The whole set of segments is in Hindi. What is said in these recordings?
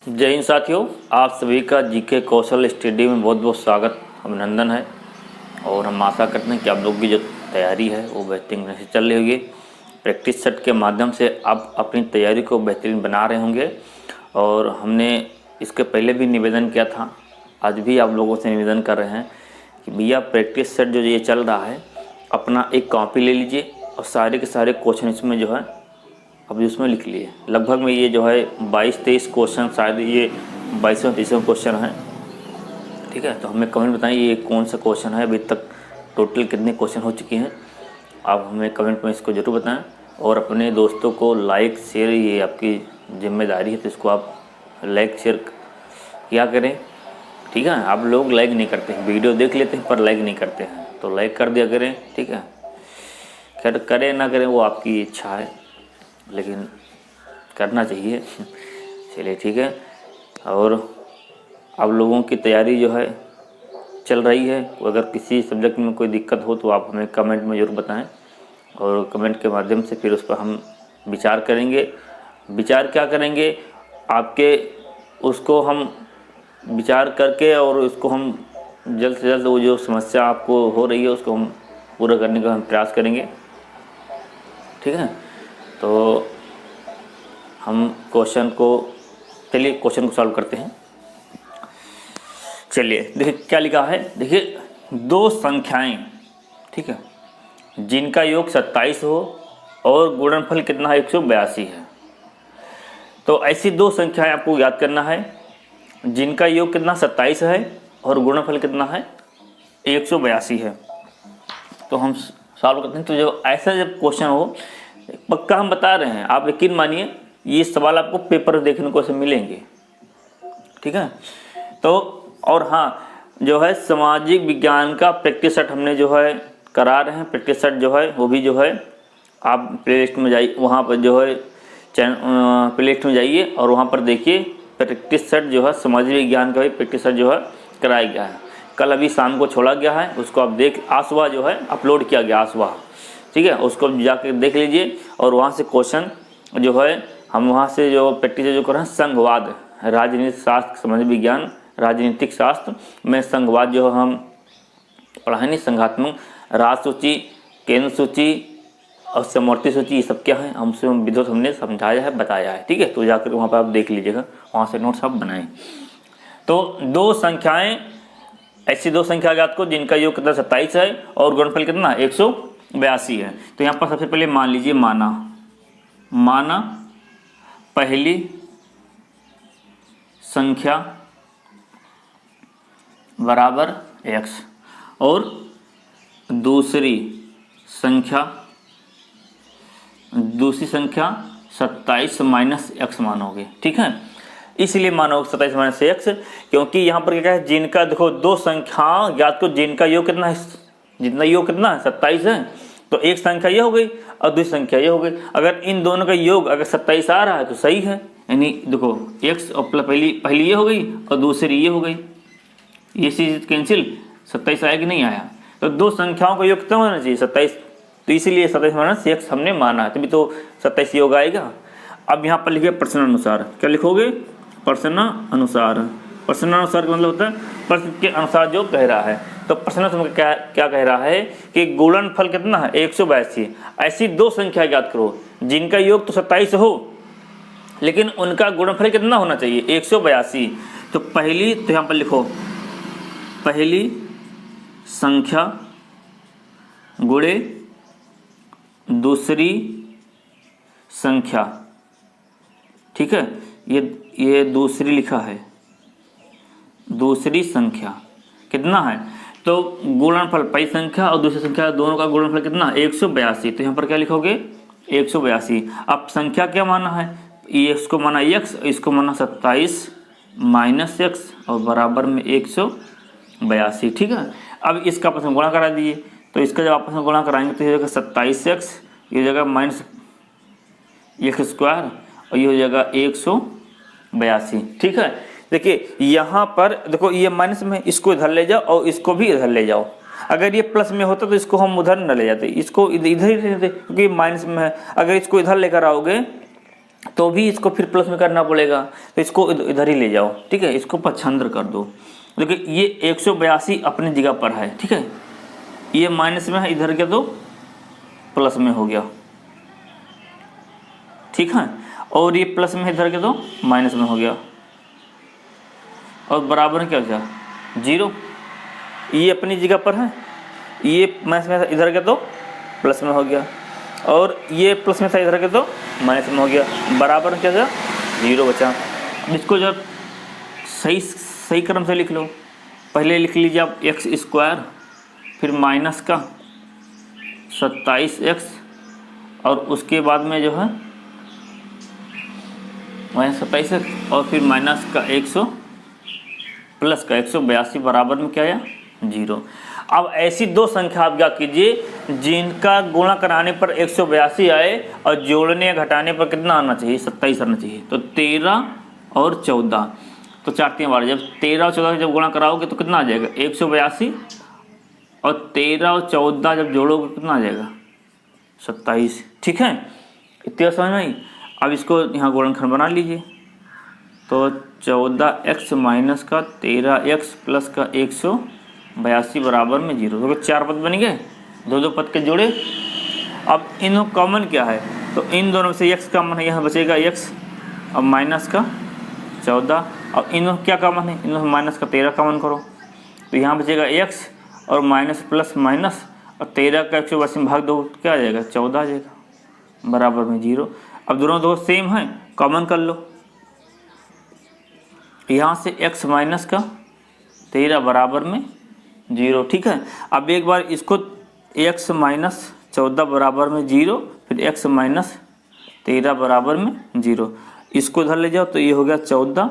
जय हिंद साथियों, आप सभी का जीके कौशल स्टडी में बहुत बहुत स्वागत अभिनंदन है। और हम आशा करते हैं कि आप लोग की जो तैयारी है वो बेहतरीन से चल रही होगी। प्रैक्टिस सेट के माध्यम से आप अपनी तैयारी को बेहतरीन बना रहे होंगे। और हमने इसके पहले भी निवेदन किया था, आज भी आप लोगों से निवेदन कर रहे हैं कि भैया प्रैक्टिस सेट जो ये चल रहा है, अपना एक कॉपी ले लीजिए और सारे के सारे क्वेश्चन इसमें जो है अभी उसमें लिख लिए। लगभग में ये जो है 22-23 क्वेश्चन, शायद ये 22वां-23वां क्वेश्चन है। ठीक है, तो हमें कमेंट बताएं ये कौन सा क्वेश्चन है, अभी तक टोटल कितने क्वेश्चन हो चुके हैं। आप हमें कमेंट में इसको ज़रूर बताएं और अपने दोस्तों को लाइक शेयर, ये आपकी जिम्मेदारी है, तो इसको आप लाइक शेयर किया करें। ठीक है, आप लोग लाइक नहीं करते हैं, वीडियो देख लेते हैं पर लाइक नहीं करते हैं, तो लाइक कर दिया करें। ठीक है, खैर करें ना करें वो आपकी इच्छा है, लेकिन करना चाहिए। चलिए ठीक है, और आप लोगों की तैयारी जो है चल रही है। अगर किसी सब्जेक्ट में कोई दिक्कत हो तो आप हमें कमेंट में ज़रूर बताएं और कमेंट के माध्यम से फिर उस पर हम विचार करेंगे। विचार क्या करेंगे, आपके उसको हम विचार करके और उसको हम जल्द से जल्द वो जो समस्या आपको हो रही है उसको हम पूरा करने का हम प्रयास करेंगे। ठीक है, तो हम क्वेश्चन को सॉल्व करते हैं। चलिए देखिए क्या लिखा है। देखिए, दो संख्याएं, ठीक है, जिनका योग 27 हो और गुणनफल कितना है 182 है। तो ऐसी दो संख्याएं आपको याद करना है जिनका योग कितना 27 है और गुणनफल कितना है 182 है। तो हम सॉल्व करते हैं। तो जब ऐसा जब क्वेश्चन हो, पक्का हम बता रहे हैं, आप यकीन मानिए ये सवाल आपको पेपर देखने को से मिलेंगे। ठीक है, तो और हाँ, जो है सामाजिक विज्ञान का प्रैक्टिस सेट हमने जो है करा रहे हैं। प्रैक्टिस सेट जो है वो भी जो है आप प्लेलिस्ट में जाइए, वहाँ पर जो है प्लेलिस्ट में जाइए और वहाँ पर देखिए प्रैक्टिस सेट जो है सामाजिक विज्ञान का भी प्रैक्टिस सेट जो है कराया गया है। कल अभी शाम को छोड़ा गया है, उसको आप देख, आज सुबह जो है अपलोड किया गया, आज सुबह। ठीक है, उसको जाकर देख लीजिए और वहाँ से क्वेश्चन जो है हम वहाँ से जो प्रैक्टिस जो कर रहे हैं, संघवाद, राजनीतिक शास्त्र, सामाजिक विज्ञान, राजनीतिक शास्त्र में संघवाद जो हम पढ़ा नहीं, संघात्मक, राज सूची, केंद्र सूची और समवर्ती सूची, ये सब क्या है हमसे विद्युत हमने समझाया है, बताया है। ठीक है, तो जाकर वहाँ पर आप देख लीजिएगा, वहाँ से नोट्स आप बनाएं। तो दो संख्याएं, ऐसी दो संख्या ज्ञात को जिनका योग कितना 27 है और गुणनफल कितना 182 है। तो यहाँ पर सबसे पहले मान लीजिए, माना पहली संख्या बराबर x और दूसरी संख्या 27 माइनस x मानोगे। ठीक है, इसलिए मानोगे 27 माइनस x, क्योंकि यहाँ पर क्या है, जिनका देखो दो संख्या ज्ञात को जिनका योग कितना है, जितना योग कितना है 27 है, तो एक संख्या ये हो गई और दूसरी संख्या ये हो गई। अगर इन दोनों का योग अगर 27 आ रहा है तो सही है, यानी देखो x और पहली ये हो गई और दूसरी ये हो गई, ये चीज कैंसिल, 27 आया कि नहीं आया। तो दो संख्याओं का योग कितना होना चाहिए 27, तो इसीलिए 27 माइनस x हमने माना है, तभी तो 27 योग आएगा। अब यहाँ पर लिखिए प्रश्नानुसार, क्या लिखोगे, प्रश्नानुसार। प्रश्नानुसार का मतलब होता है प्रश्न के अनुसार जो कह रहा है। तो प्रश्न क्या कह रहा है कि गुणनफल कितना है 182। ऐसी दो संख्या ज्ञात करो जिनका योग तो 27 हो लेकिन उनका गुणनफल कितना होना चाहिए 182। तो पहली, तो यहाँ पर लिखो पहली संख्या गुणे दूसरी संख्या। ठीक है, ये दूसरी लिखा है, दूसरी संख्या कितना है, तो गुणनफल पहली संख्या और दूसरी संख्या दोनों का गुणनफल कितना 182। तो यहाँ पर क्या लिखोगे 182। अब संख्या क्या माना है, ये इसको माना x, इसको माना 27 माइनस x और बराबर में 182। ठीक है, अब इसका आपस में गुणा करा दीजिए। तो इसका जब आपस में गुणा कराएंगे तो ये हो जाएगा 27x, ये हो जाएगा माइनस x स्क्वायर और ये हो जाएगा 182। ठीक है, देखिए यहाँ पर देखो ये माइनस में, इसको इधर ले जाओ और इसको भी इधर ले जाओ। अगर ये प्लस में होता तो इसको हम उधर न ले जाते, इसको इधर ही लेते क्योंकि माइनस में है। अगर इसको इधर लेकर आओगे तो भी इसको फिर प्लस में करना पड़ेगा, तो इसको इधर ही ले जाओ, ठीक है, इसको पक्षांतर कर दो। देखिए ये 182 अपनी जगह पर है, ठीक है, ये माइनस में है, इधर के तो प्लस में हो गया, ठीक है, और ये प्लस में इधर के तो माइनस में हो गया, और बराबर क्या हो गया 0। ये अपनी जगह पर है, ये माइनस में इधर के तो प्लस में हो गया, और ये प्लस में था इधर के तो माइनस में हो गया, बराबर क्या था 0 बचा। इसको जब सही क्रम से लिख लो, पहले लिख लीजिए आप एक्स स्क्वायर, फिर माइनस का 27x, और उसके बाद में जो है -27x, और फिर माइनस का 100 प्लस का 182 बराबर में क्या आया 0। अब ऐसी दो संख्या आप क्या कीजिए जिनका गुणा कराने पर 182 आए और जोड़ने या घटाने पर कितना आना चाहिए 27 आना चाहिए। तो 13 और 14, तो 4 3 12, जब 13 और 14 जब गुणा कराओगे तो कितना आ जाएगा 182, और 13 और 14 जब जोड़ोगे कितना आ जाएगा 27, ठीक है, इतना समझ में आई। अब इसको यहाँ गुणनखंड बना लीजिए, तो 14x माइनस का 13x प्लस का 182 बराबर में 0। तो 4 पद बन गए, दो पद के जोड़े। अब इन कॉमन क्या है, तो इन दोनों से x कॉमन है, यहाँ बचेगा x, अब माइनस का 14, अब इन क्या कॉमन है, इन माइनस का 13 कॉमन करो, तो यहाँ बचेगा x और माइनस प्लस माइनस, और 13 का 182 में भाग दो क्या आ जाएगा 14 आ जाएगा, बराबर में 0। अब दोनों दो सेम हैं, कॉमन कर लो, यहाँ से x माइनस का 13 बराबर में 0, ठीक है। अब एक बार इसको x माइनस 14 बराबर में 0, फिर x माइनस 13 बराबर में 0, इसको धर ले जाओ तो ये हो गया 14,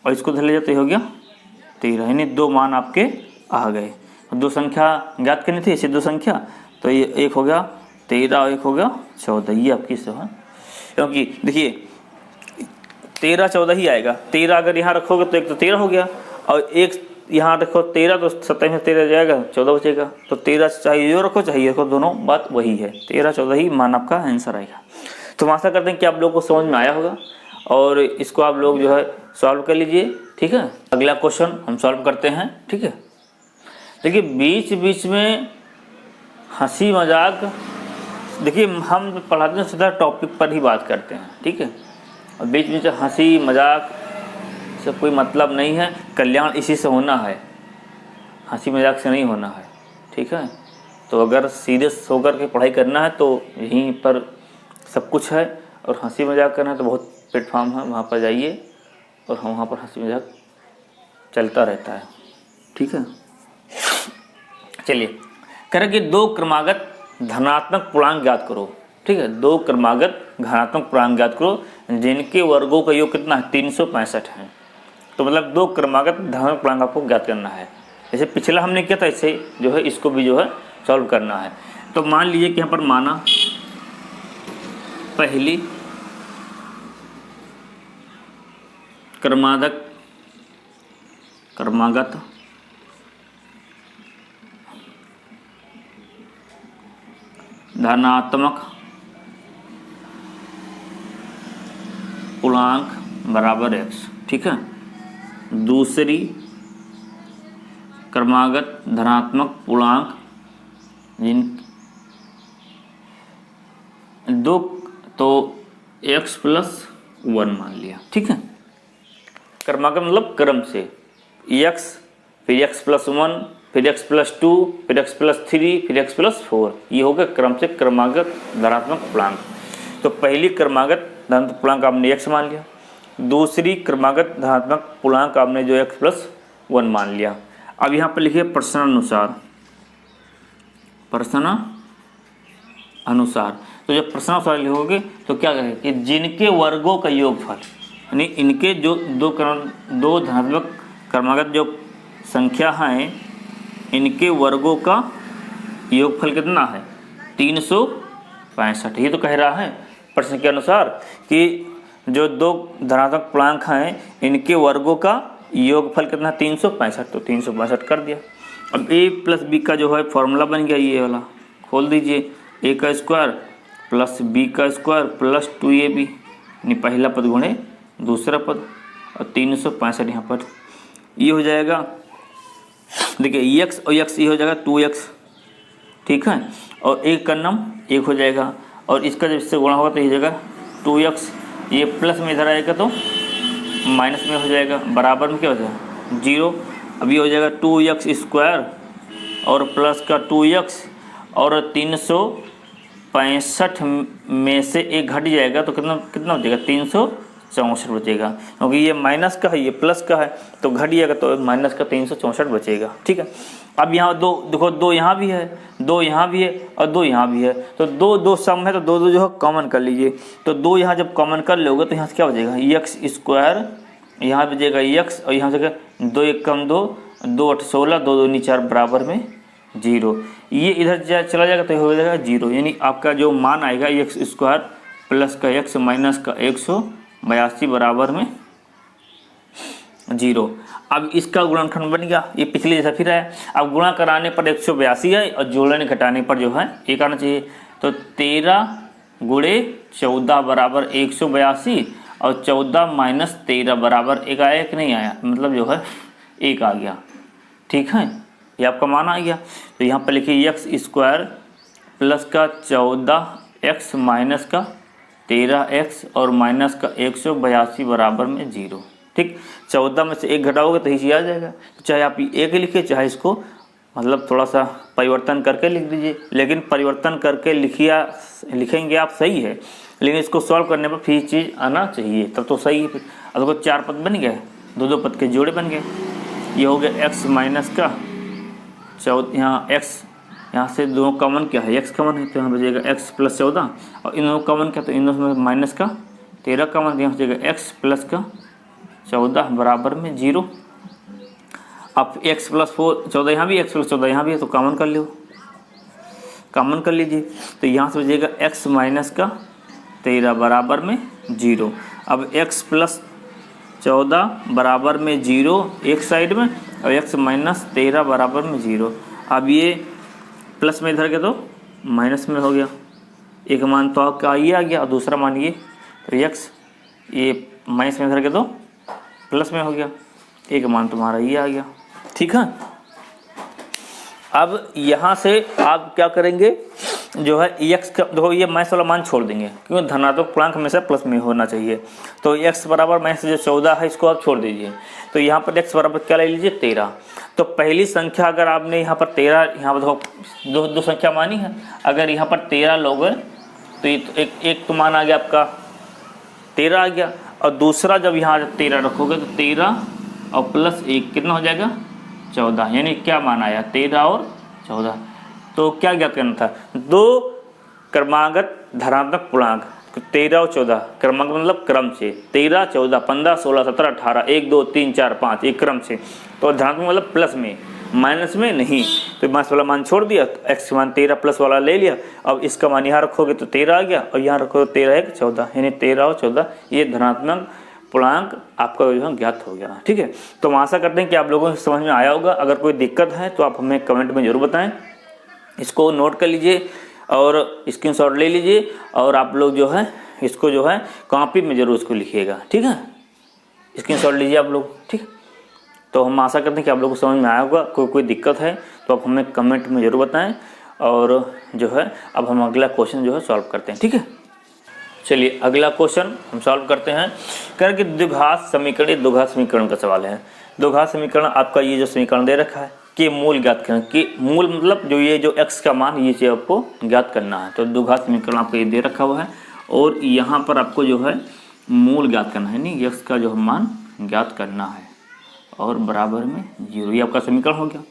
और इसको धर ले जाओ तो ये हो गया 13, यानी दो मान आपके आ गए। दो संख्या ज्ञात करनी थी, ऐसे दो संख्या, तो ये एक हो गया 13 और एक हो गया 14, ये आपकी सो है, क्योंकि देखिए 13 14 ही आएगा, 13 अगर यहाँ रखोगे तो एक तो 13 हो गया, और एक यहाँ रखो 13 तो 27 में 13 जाएगा 14 बचेगा, तो 13 चाहिए जो रखो चाहिए रखो, दोनों बात वही है, 13 14 ही मान आपका आंसर आएगा। तो हम आशा करते हैं कि आप लोगों को समझ में आया होगा, और इसको आप लोग जो है सॉल्व कर लीजिए, ठीक है। अगला क्वेश्चन हम सॉल्व करते हैं, ठीक है। देखिए बीच बीच में हंसी मजाक, देखिए हम पढ़ाते हैं सीधा टॉपिक पर ही बात करते हैं, ठीक है, और बीच बीच में हंसी मजाक से कोई मतलब नहीं है, कल्याण इसी से होना है, हंसी मजाक से नहीं होना है, ठीक है। तो अगर सीरियस होकर के पढ़ाई करना है तो यहीं पर सब कुछ है, और हंसी मजाक करना है तो बहुत प्लेटफॉर्म है, वहाँ पर जाइए, और हम वहाँ पर हंसी मजाक चलता रहता है, ठीक है। चलिए करें कि दो क्रमागत धनात्मक पूर्णांक ज्ञात करो, ठीक है, दो क्रमागत धनात्मक पूर्णांक ज्ञात करो जिनके वर्गों का योग कितना है 365 है। तो मतलब दो क्रमागत धनात्मक पूर्णांक आपको ज्ञात करना है, जैसे पिछला हमने किया था ऐसे जो है इसको भी जो है सॉल्व करना है। तो मान लीजिए कि यहाँ पर माना पहली क्रमागत धनात्मक पूर्णांक बराबर x, ठीक है। दूसरी क्रमागत धनात्मक पूर्णांक जिन दो, तो x प्लस 1 मान लिया, ठीक है। क्रमागत मतलब क्रम से x, फिर x प्लस 1, फिर x प्लस 2, फिर x प्लस 3, फिर x प्लस 4, ये हो गया क्रम से क्रमागत धनात्मक पूर्णांक। तो पहली क्रमागत धनात्मक पूर्णांक आपने x मान लिया, दूसरी क्रमागत धनात्मक पूर्णांक आपने जो x प्लस 1 मान लिया। अब यहाँ पर लिखिए प्रश्नानुसार, प्रश्नानुसार। तो जब प्रश्नानुसार लिखोगे तो क्या कहें कि जिनके वर्गों का योगफल, यानी इनके जो दो धनात्मक क्रमागत जो संख्या हैं इनके वर्गों का योगफल कितना है 365। ये तो कह रहा है प्रश्न के अनुसार कि जो दो धनात्मक पूर्णांक हैं इनके वर्गों का योगफल कितना 365, तो 365 कर दिया। अब a प्लस बी का जो है फॉर्मूला बन गया, ये वाला खोल दीजिए, a का स्क्वायर प्लस b का स्क्वायर प्लस 2ab यानी पहला पद गुणे दूसरा पद, और 365 यहाँ पर ये हो जाएगा, देखिए एक्स और एक्स ये हो जाएगा 2x, ठीक है, और एक का नाम 1 हो जाएगा, और इसका जब इससे गुणा होगा तो ये हो जाएगा 2x, ये प्लस में इधर आएगा तो माइनस में हो जाएगा, बराबर में क्या हो जाएगा 0। अब ये हो जाएगा 2x स्क्वायर और प्लस का 2x, और 365 में से एक घट जाएगा तो कितना कितना बचेगा 364 बचेगा, क्योंकि ये माइनस का है ये प्लस का है तो घट जाएगा तो माइनस का 364 बचेगा, ठीक है। अब यहाँ दो देखो, 2 यहाँ भी है, 2 यहाँ भी है और 2 यहाँ भी है, तो दो सम है तो दो जो है कॉमन कर लीजिए। तो 2 यहाँ जब कॉमन कर लोगे तो यहाँ से क्या बचेगा एक्स स्क्वायर, यहाँ बचेगा एक्स, और यहाँ से 2 1 कम 2, 2 8 16, 2 2 4 बराबर में 0। ये इधर चला जाएगा तो हो जाएगा 0, यानी आपका जो मान आएगा एक्स स्क्वायर प्लस का एक्स माइनस का 182 बराबर में 0। अब इसका गुणनखंड बन गया, ये पिछले जैसा फिर है। अब गुणा कराने पर 182 है और जोड़ने घटाने पर जो है 1 आना चाहिए, तो 13 गुणे 14 बराबर 182, और 14 माइनस 13 बराबर 1 आया कि नहीं आया, मतलब जो है 1 आ गया, ठीक है, ये आपका मान आ गया। तो यहाँ पर लिखिए एक्स स्क्वायर प्लस का 14x माइनस का 13x और माइनस का 182 बराबर में 0, ठीक। 14 में से 1 घटाओगे तो ही आ जाएगा, तो चाहे आप 1 लिखिए चाहे इसको मतलब थोड़ा सा परिवर्तन करके लिख दीजिए, लेकिन परिवर्तन करके लिखेंगे आप सही है, लेकिन इसको सॉल्व करने पर फिर चीज़ आना चाहिए तब तो सही है। फिर अब देखो 4 पद बन गए, 2 पद के जोड़े बन गए, ये हो गया x माइनस का 14, यहाँ x यहाँ से 2 कॉमन क्या है x कॉमन है तो यहाँ बचेगा x प्लस 14, और इन दोनों कॉमन क्या तो इन दोनों में माइनस का 13 कॉमन, यहाँ बचेगा x प्लस का 14 बराबर में 0। अब x प्लस 14 यहाँ भी, x प्लस 14 यहाँ भी है तो कॉमन कर लो, कॉमन कर लीजिए, तो यहाँ से बचेगा x माइनस का 13 बराबर में 0। अब x प्लस 14 बराबर में 0 एक साइड में, और x माइनस 13 बराबर में 0। अब ये प्लस में इधर के तो माइनस में हो गया, एक मान तो आपका ये आ गया और दूसरा मान ये, तो x ये माइनस में इधर के तो प्लस में हो गया, एक मान तुम्हारा ये आ गया, ठीक है। अब यहाँ से आप क्या करेंगे जो है x का देखो ये माइनस वाला मान छोड़ देंगे, क्योंकि धनात्मक पूर्णांक हमेशा प्लस में होना चाहिए, तो x बराबर माइनस जो 14 है इसको आप छोड़ दीजिए, तो यहाँ पर x बराबर क्या ले लीजिए 13। तो पहली संख्या अगर आपने यहाँ पर 13, यहाँ पर देखो दो संख्या मानी है, अगर यहाँ पर 13 लोगे तो ये एक तो मान आ गया आपका 13 आ गया, और दूसरा जब यहाँ 13 रखोगे तो 13 और प्लस 1 कितना हो जाएगा 14, यानी क्या मान आया 13 और 14। तो क्या ज्ञात करना था, 2 क्रमागत धनात्मक पूर्णांक 13 और 14, क्रमांक मतलब क्रम से 13 14 15 16 17 18 1 2 3 4 5 एक क्रम से, तो धनात्मक मतलब प्लस में माइनस में नहीं, तो माइनस वाला मान छोड़ दिया, तो x मान 13 प्लस वाला ले लिया, अब इसका मान यहाँ रखोगे तो 13 आ गया, और यहाँ रखोगे 13 1 14, यानी 13 और 14 ये धनात्मक पूर्णांक आपका जो है ज्ञात हो गया, ठीक है। तो हम आशा करते हैं कि आप लोगों को समझ में आया होगा। अगर कोई दिक्कत है तो आप हमें कमेंट में ज़रूर बताएं, इसको नोट कर लीजिए और स्क्रीनशॉट ले लीजिए, और आप लोग जो है इसको जो है कॉपी में ज़रूर इसको लिखिएगा, ठीक है, स्क्रीनशॉट लीजिए आप लोग, ठीक है। तो हम आशा करते हैं कि आप लोगों को समझ में आया होगा। कोई दिक्कत है तो आप हमें कमेंट में ज़रूर बताएं, और जो है अब हम अगला क्वेश्चन जो है सॉल्व करते हैं, ठीक है। चलिए अगला क्वेश्चन हम सॉल्व करते हैं। करें कि द्विघात समीकरण का सवाल है। द्विघात समीकरण आपका ये जो समीकरण दे रखा है कि मूल ज्ञात करें, कि मूल मतलब जो ये जो x का मान ये चीज़ आपको ज्ञात करना है। तो द्विघात समीकरण आपको ये दे रखा हुआ है, और यहाँ पर आपको जो है मूल ज्ञात करना है, नहीं x का जो मान ज्ञात करना है, और बराबर में 0, ये आपका समीकरण हो गया,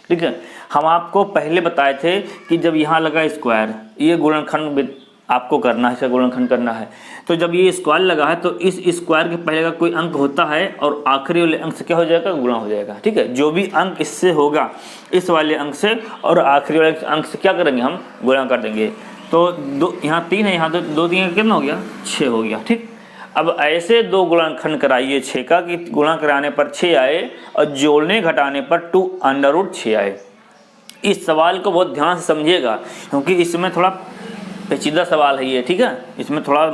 ठीक है। हम आपको पहले बताए थे कि जब यहाँ लगा स्क्वायर, ये गुणनखंड आपको करना है, इसका गुणनखंड करना है, तो जब ये स्क्वायर लगा है तो इस स्क्वायर के पहले का कोई अंक होता है और आखिरी वाले अंक से क्या हो जाएगा गुणा हो जाएगा, ठीक है। जो भी अंक इससे होगा इस वाले अंक से और आखिरी वाले अंक से क्या करेंगे हम गुणा कर देंगे। तो दो यहाँ 3 है, यहाँ 2 3 कितना हो गया 6 हो गया, ठीक। अब ऐसे 2 गुणनखंड कराइए 6 का कि गुणा कराने पर 6 आए और जोड़ने घटाने पर 2√6 आए। इस सवाल को बहुत ध्यान से समझिएगा, क्योंकि इसमें थोड़ा पेचीदा सवाल है ये, ठीक है। इसमें थोड़ा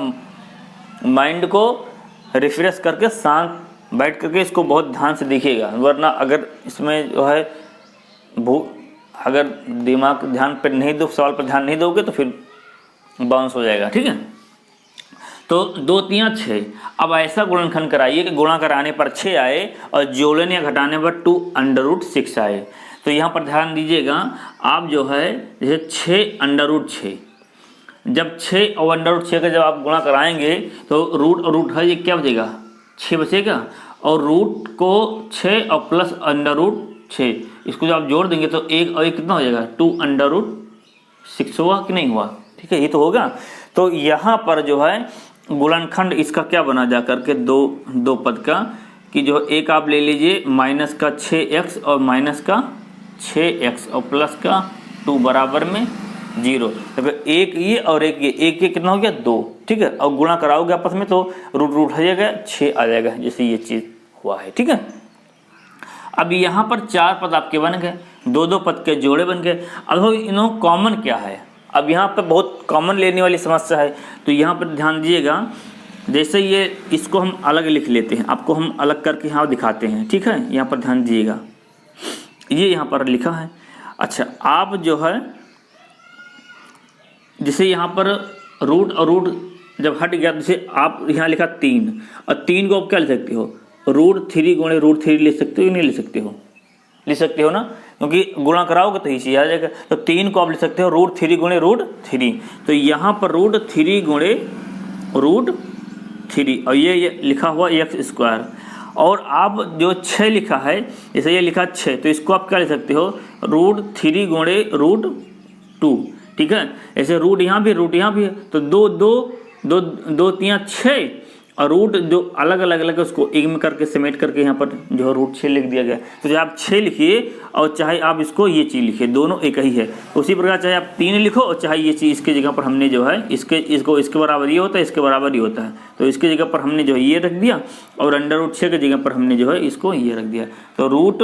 माइंड को रिफ्रेश करके शांत बैठ करके इसको बहुत ध्यान से देखिएगा, वरना अगर इसमें जो है अगर दिमाग ध्यान पर नहीं दो, सवाल पर ध्यान नहीं दोगे तो फिर बाउंस हो जाएगा। ठीक है, तो 2 3 6। अब ऐसा गुणनखंड कराइए कि गुणा कराने पर 6 आए और जोड़ने या घटाने पर 2√6 आए। तो यहाँ पर ध्यान दीजिएगा, आप जो है जैसे 6√6, जब 6 और √6 का जब आप गुणा कराएंगे तो रूट और रूट है, ये क्या बचेगा 6 बचेगा, और रूट को 6 और प्लस √6 इसको जब आप जोड़ देंगे तो 1 और 1 कितना हो जाएगा 2√6 हुआ कि नहीं हुआ। ठीक है, ये तो होगा। तो यहाँ पर जो है गुणनखंड इसका क्या बना जा करके दो पद का, कि जो एक आप ले लीजिए माइनस का 6x और माइनस का 6x और प्लस का 2 बराबर में 0। तो फिर एक ये और एक ये कितना हो गया 2। ठीक है, और गुणा कराओगे आपस में तो रूट हो जाएगा 6 आ जाएगा, जैसे ये चीज़ हुआ है। ठीक है, अब यहाँ पर 4 पद आपके बन गए, 2 पद के जोड़े बन गए। अब इन्हों कॉमन क्या है, अब यहाँ पर बहुत कॉमन लेने वाली समस्या है, तो यहाँ पर ध्यान दीजिएगा। जैसे ये इसको हम अलग लिख लेते हैं, आपको हम अलग करके यहाँ दिखाते हैं। ठीक है, यहाँ पर ध्यान दीजिएगा, ये यहाँ पर लिखा है। अच्छा, आप जो है जैसे यहाँ पर रूट और रूट जब हट गया, जैसे आप यहाँ लिखा 3 और 3 को आप क्या ले सकते हो √3 गुणे √3 ले सकते हो, नहीं ले सकते हो, ले सकते हो ना, क्योंकि गुणा कराओगे तो इसी आ जाएगा। तो 3 को आप ले सकते हो √3 गुणे √3, तो यहाँ पर √3 गुणे √3 और ये लिखा हुआ x²। और आप जो 6 लिखा है, जैसे ये लिखा 6, तो इसको आप क्या ले सकते हो √3 गुणे √2। ठीक है, ऐसे रूट यहाँ भी है, तो 2 3 6 और रूट जो अलग अलग उसको एक में करके समेट करके यहाँ पर जो √6 लिख दिया गया। तो जब आप 6 लिखिए और चाहे आप इसको ये चीज़ लिखिए, दोनों एक ही है। उसी प्रकार चाहे आप 3 लिखो और चाहे ये चीज़ इसके जगह पर हमने जो है इसके बराबर ये होता है, इसके बराबर ही होता है, तो इसके जगह पर हमने जो है ये रख दिया और √6 की जगह पर हमने जो है इसको ये रख दिया। तो रूट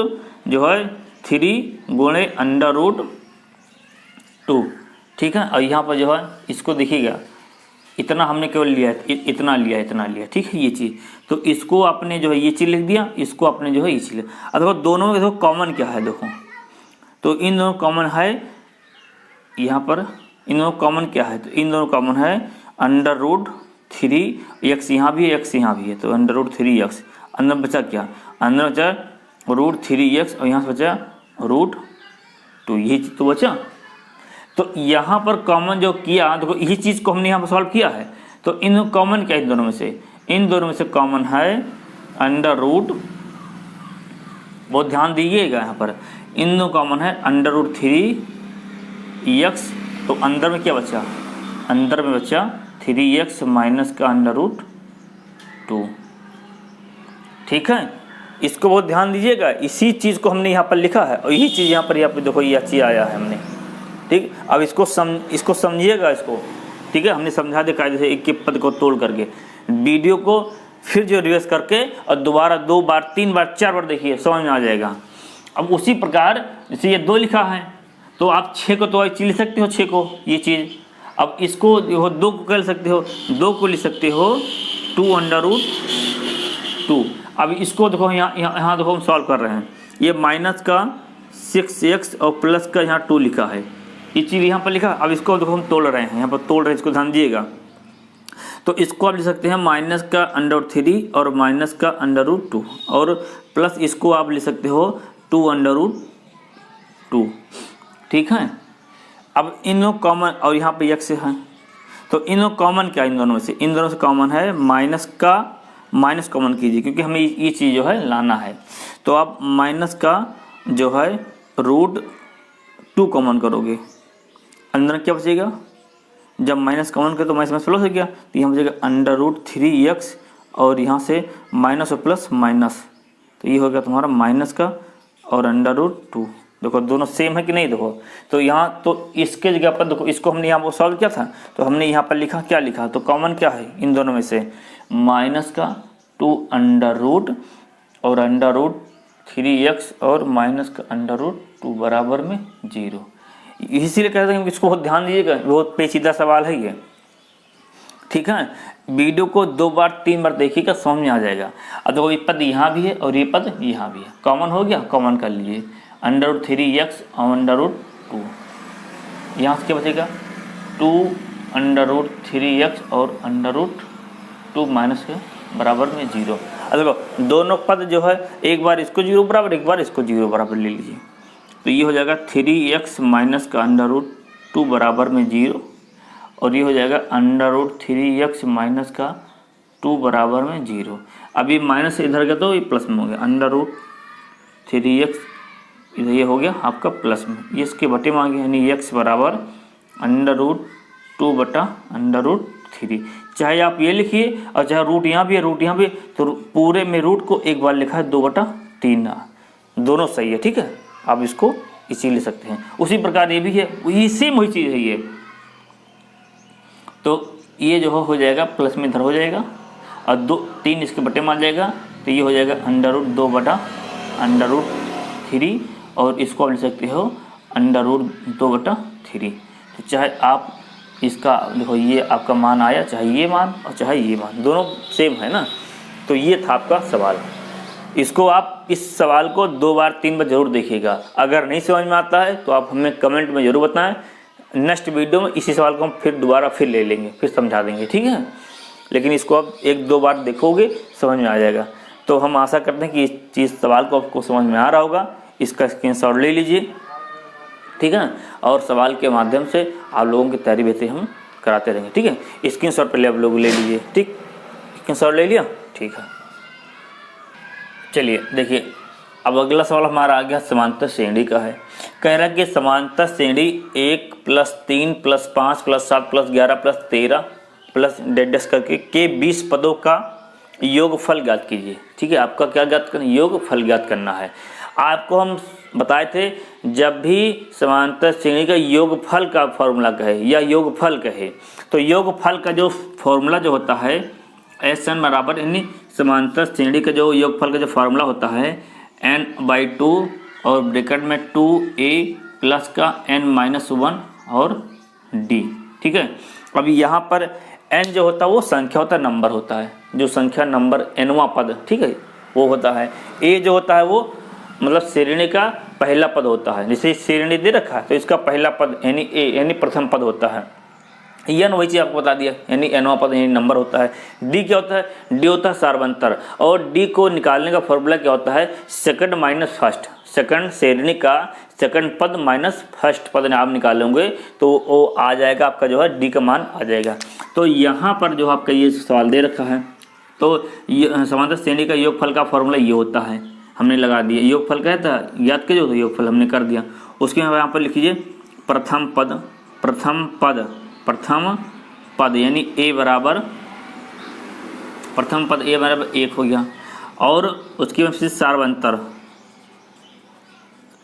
जो है 3 गुणे √2। ठीक है, और यहाँ पर जो है इसको देखिएगा, इतना हमने केवल लिया है, इतना लिया। ठीक है, ये चीज़, तो इसको आपने जो है ये चीज़ लिख दिया, इसको आपने जो है ये चीज़ लिखा। अब देखो दोनों में देखो कॉमन क्या है, देखो तो इन दोनों कॉमन है, यहाँ पर इन दोनों कॉमन क्या है, तो इन दोनों कॉमन है √3 x यहाँ भी है, x यहाँ भी है, तो √3x। अंदर बचा क्या, अंदर बचा √3x और यहाँ से बचा √2, यही चीज़ तो बचा। तो यहाँ पर कॉमन जो किया, देखो यही चीज़ को हमने यहाँ पर सॉल्व किया है। तो इन कॉमन क्या है, इन दोनों में से कॉमन है √, बहुत ध्यान दीजिएगा यहाँ पर, इन दोनों कॉमन है √3x। तो अंदर में क्या बचा, अंदर में बचा 3x माइनस का √2। ठीक है, इसको बहुत ध्यान दीजिएगा, इसी चीज़ को हमने यहाँ पर लिखा है और यही चीज़ यहाँ पर देखो ये चीज़ आया है हमने। ठीक, अब इसको समझिएगा इसको। ठीक है, हमने समझा दिया कायदे से एक एक पद को तोड़ करके। वीडियो को फिर जो रिवर्स करके और दोबारा 2 बार 3 बार 4 बार देखिए, समझ में आ जाएगा। अब उसी प्रकार जैसे ये 2 लिखा है, तो आप 6 को तो चीज ले सकते हो, 6 को ये चीज़। अब इसको 2 को कर सकते हो, 2 को ले सकते हो 2√2। अब इसको देखो यहाँ देखो हम सॉल्व कर रहे हैं, ये माइनस का 6x और प्लस का यहाँ 2 लिखा है, ये चीज़ यहाँ पर लिखा। अब इसको देखो हम तोड़ रहे हैं, यहाँ पर तोड़ रहे हैं, इसको ध्यान दीजिएगा। तो इसको आप ले सकते हैं माइनस का √3 और माइनस का √2 और प्लस इसको आप ले सकते हो 2√2। ठीक है, अब इन दोनों कॉमन और यहाँ पे x है, तो इन दोनों कॉमन क्या, इन दोनों से कॉमन है माइनस कॉमन कीजिए, क्योंकि हमें ये चीज़ जो है लाना है। तो आप माइनस का जो है √2 कॉमन करोगे, अंदर क्या बचेगा, जब माइनस कॉमन करे तो माइनस प्लस हो गया, तो यहाँ बचेगा √3x और यहाँ से माइनस और प्लस माइनस, तो ये हो गया तुम्हारा माइनस का और √2। देखो दोनों सेम है कि नहीं, देखो तो यहाँ तो इसके जगह पर देखो, इसको हमने यहाँ पर सॉल्व किया था, तो हमने यहाँ पर लिखा क्या लिखा, तो कॉमन क्या है इन दोनों में से, माइनस का 2√, और √3x और माइनस का √2 बराबर में 0। इसीलिए कहते हैं कि इसको बहुत ध्यान दीजिएगा, बहुत पेचीदा सवाल है ये। ठीक है, वीडियो को 2 बार 3 बार देखिएगा, समझ में आ जाएगा। अब देखो ये पद यहाँ भी है और ये पद यहाँ भी है, कॉमन हो गया, कॉमन कर लीजिए। √3x और √2, यहाँ से क्या बचेगा 2 √3x और √2 माइनस के बराबर में 0। अब देखो दोनों पद जो है एक बार इसको 0 बराबर, एक बार इसको 0 बराबर ले लीजिए, तो ये हो जाएगा 3x माइनस का √2 बराबर में 0, और ये हो जाएगा √3x माइनस का 2 बराबर में 0। अब ये माइनस से इधर गया तो ये प्लस में हो गया, √3x इधर ये हो गया आपका प्लस में, ये इसके बटे में आ गया, यानी x बराबर √2 बटा √3। चाहे आप ये लिखिए और चाहे रूट यहाँ भी है, रूट यहाँ भी, तो पूरे में रूट को एक बार लिखा है 2/3, दोनों सही है, ठीक है। आप इसको इसी ले सकते हैं। उसी प्रकार ये भी है, वही सेम वही चीज़ है ये। तो ये जो हो जाएगा प्लस में इधर हो जाएगा और 3 इसके बटे में आ जाएगा, तो ये हो जाएगा √2 बटा √3, और इसको आप ले सकते हो √2 बटा 3। तो चाहे आप इसका देखो ये आपका मान आया, चाहे ये मान और चाहे ये मान, दोनों सेम है ना। तो ये था आपका सवाल। इसको आप इस सवाल को 2 बार 3 बार जरूर देखिएगा। अगर नहीं समझ में आता है तो आप हमें कमेंट में ज़रूर बताएं। नेक्स्ट वीडियो में इसी सवाल को हम फिर दोबारा ले लेंगे, फिर समझा देंगे, ठीक है। लेकिन इसको आप 1-2 बार देखोगे समझ में आ जाएगा। तो हम आशा करते हैं कि इस चीज़ सवाल को आपको समझ में आ रहा होगा। इसका स्क्रीनशॉट ले लीजिए, ठीक है, और सवाल के माध्यम से आप लोगों की तैयारी बेहतर हम कराते रहेंगे, ठीक है। स्क्रीनशॉट पहले आप लोग ले लीजिए, ठीक, स्क्रीनशॉट ले लिया, ठीक है। चलिए देखिए, अब अगला सवाल हमारा आ गया समांतर श्रेणी का है। कह रहा है कि समांतर श्रेणी 1 + 3 + 5 + 7 + 11 + 13 प्लस डेडस करके के 20 पदों का योगफल ज्ञात कीजिए, ठीक है। आपका क्या ज्ञात करना, योगफल ज्ञात करना है। आपको हम बताए थे जब भी समांतर श्रेणी का योगफल का फॉर्मूला कहे या योगफल कहे, तो योगफल का जो फॉर्मूला जो होता है SN बराबर, यानी समांतर श्रेणी का जो योगफल का जो फार्मूला होता है n/2 और ब्रैकेट में 2a प्लस का n-1 और d, ठीक है। अभी यहाँ पर n जो होता है वो संख्या होता है, नंबर होता है, जो संख्या नंबर nवां पद, ठीक है, वो होता है। a जो होता है वो मतलब श्रेणी का पहला पद होता है। जैसे श्रेणी दे रखा है तो इसका पहला पद यानी a यानी प्रथम पद होता है। n वही चीज़ आपको बता दिया, यानी nवां पद यानी नंबर होता है। d क्या होता है, d होता है सार्वंतर, और d को निकालने का फॉर्मूला क्या होता है, सेकंड माइनस फर्स्ट, सेकंड श्रेणी का सेकंड पद माइनस फर्स्ट पद आप निकालेंगे तो वो आ जाएगा आपका जो है d का मान आ जाएगा। तो यहाँ पर जो आपका ये सवाल दे रखा है, तो ये समांतर श्रेणी का योगफल का फॉर्मूला ये होता है, हमने लगा दिया। योगफल कहता है याद कीजिए, तो योगफल हमने कर दिया। उसके यहाँ पर लिख लीजिए प्रथम पद यानी a बराबर, प्रथम पद a बराबर 1 हो गया, और उसके बाद फिर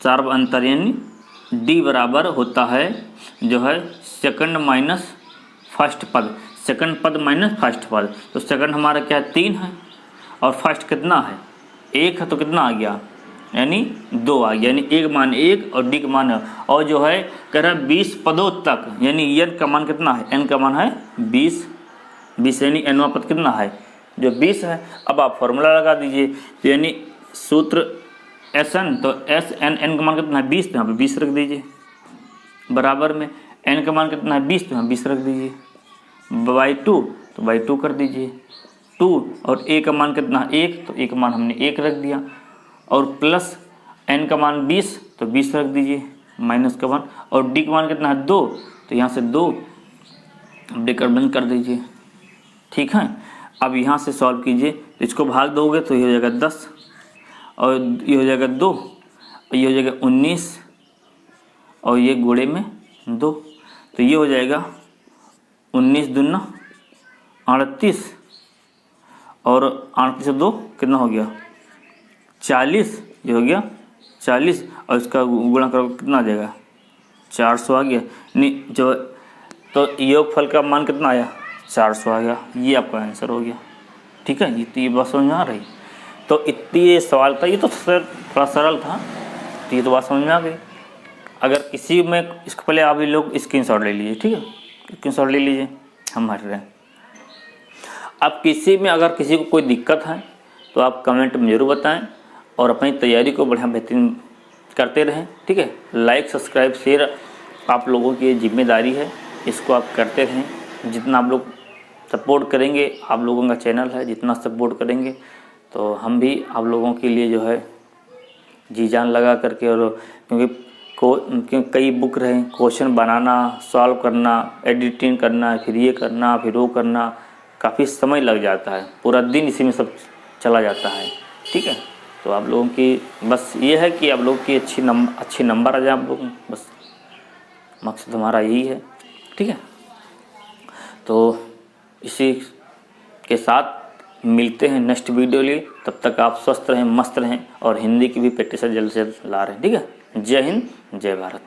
सार्वअंतर यानी d बराबर होता है जो है सेकंड माइनस फर्स्ट पद, सेकंड पद माइनस फर्स्ट पद। तो सेकंड हमारा क्या है 3 है, और फर्स्ट कितना है 1 है, तो कितना आ गया यानी 2 आ गया, यानी एक मान 1 और d का मान है। और जो है कह रहा है 20 पदों तक, यानी n का मान कितना है, n का मान है 20 यानी nवां पद कितना है जो 20 है। अब आप फॉर्मूला लगा दीजिए, तो यानी सूत्र SN, तो SN n का मान कितना है 20, तो यहाँ पे 20 रख दीजिए, बराबर में n का मान कितना है 20, तो यहाँ 20 रख दीजिए, /2 तो /2 कर दीजिए, 2 और a का मान कितना है 1, तो a का मान हमने 1 रख दिया, और प्लस n का मान 20 तो 20 रख दीजिए, माइनस का मान, और d का मान कितना है 2, तो यहाँ से 2 ब्रैकेट बंद कर दीजिए, ठीक है। अब यहाँ से सॉल्व कीजिए, तो इसको भाग दोगे तो ये हो जाएगा 10, और ये हो जाएगा 2, और ये हो जाएगा 19, और ये गुणे में 2, तो ये हो जाएगा 19 दूना 38, और 38 से 2 कितना हो गया 40, ये हो गया 40, और इसका गुणा करोगे कितना आ जाएगा 400 आ गया। नहीं जो तो योगफल का मान कितना आया 400 आ गया, ये आपका आंसर हो गया, ठीक है। ये बात समझ में आ रही, तो इतनी ये सवाल था, ये तो थोड़ा सरल था, तो ये तो बात समझ में आ गई। अगर किसी में इसको पहले आप लोग स्क्रीनशॉट ले लीजिए, ठीक है, स्क्रीनशॉट ले लीजिए, हम हट रहे हैं। आप किसी में अगर किसी को कोई दिक्कत है तो आप कमेंट में ज़रूर बताएं और अपनी तैयारी को बढ़िया बेहतरीन करते रहें। ठीक है, लाइक सब्सक्राइब शेयर आप लोगों की जिम्मेदारी है, इसको आप करते रहें। जितना आप लोग सपोर्ट करेंगे, आप लोगों का चैनल है, जितना सपोर्ट करेंगे तो हम भी आप लोगों के लिए जो है जी जान लगा करके, और क्योंकि कई बुक रहे, क्वेश्चन बनाना, सॉल्व करना, एडिटिंग करना, फिर ये करना, फिर वो करना, काफ़ी समय लग जाता है, पूरा दिन इसी में सब चला जाता है। ठीक है, तो आप लोगों की बस ये है कि आप लोग की अच्छी नंबर आ जाए आप लोग, बस मकसद हमारा यही है। ठीक है, तो इसी के साथ मिलते हैं नेक्स्ट वीडियो लिए। तब तक आप स्वस्थ रहें, मस्त रहें और हिंदी की भी प्रैक्टिस जल्द से जल्द ला रहे हैं। ठीक है, जय हिंद, जय भारत।